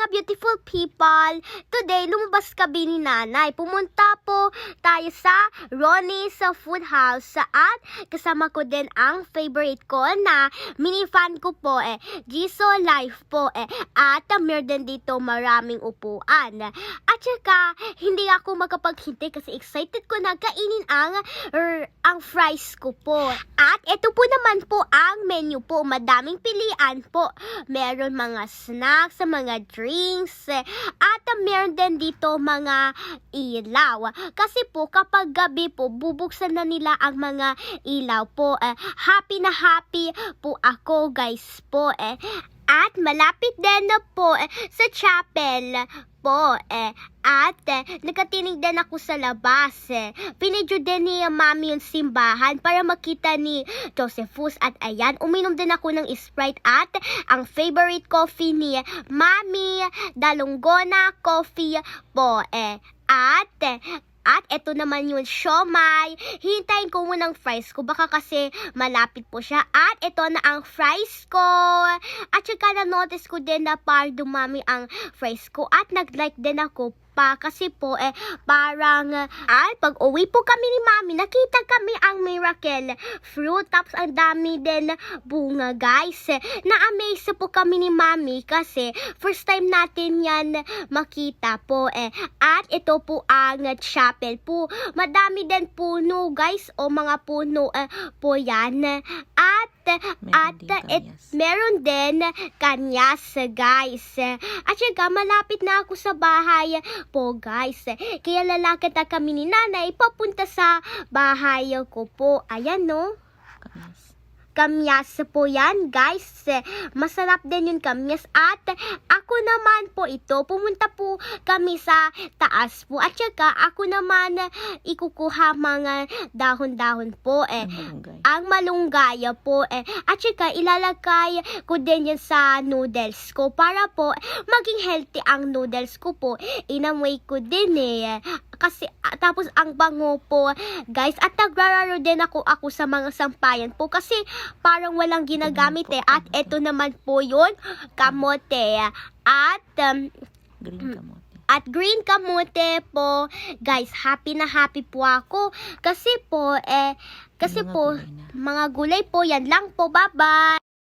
beautiful people, today lumabas kami ni nanay. Pumunta po tayo sa Ronnie's Food House at kasama ko din ang favorite ko na mini fan ko po Jisoo Life po at meron din dito maraming upuan. At saka hindi ako makapaghintay kasi excited ko na kainin ang fries ko po. At ito po naman po ang menu po, madaming pilian po. Meron mga snacks, mga drinks, at meron din dito mga ilaw. Kasi po kapag gabi po, bubuksan na nila ang mga ilaw po. Happy na happy po ako guys po. At malapit din na po sa chapel po. At nakatinig din ako sa labas. Pinidyo din ni Mami yung simbahan para makita ni Josephus. At ayan, uminom din ako ng Sprite at ang favorite coffee ni Mami, Dalunggona Coffee po. At eto naman yung siomai. Hintayin ko muna ang fries ko. Baka kasi malapit po siya. At eto na ang fries ko. At saka na-notice ko din na parang dumami ang fries ko. At nag-like din ako pa kasi po parang pag uwi po kami ni Mami, nakita kami ang miracle fruit. Tapos ang dami din bunga guys. Na-amaze po kami ni Mami kasi first time natin yan makita po. At ito po ang chapel po. Madami din puno guys o mga puno po yan. At meron din kanyas guys. At saka malapit na ako sa bahay po guys. Kaya lalakad na kami ni nanay papunta sa bahay ko po. Ayan no. Kamyas po yan guys. Masarap din yung kamyas. At ako naman po ito, pumunta po kami sa taas po. At saka ako naman ikukuha mga dahon-dahon po. Ang malunggay po. At saka ilalagay ko din yan sa noodles ko para po maging healthy ang noodles ko po. Inamoy ko din kasi tapos ang bango po guys. At nagrararo din ako sa mga sampayan po kasi parang walang ginagamit At eto naman po yun, kamote. At Green kamote. At green kamote po. Guys, happy na happy po ako. Kasi po, mga gulay po. Yan lang po. Bye-bye.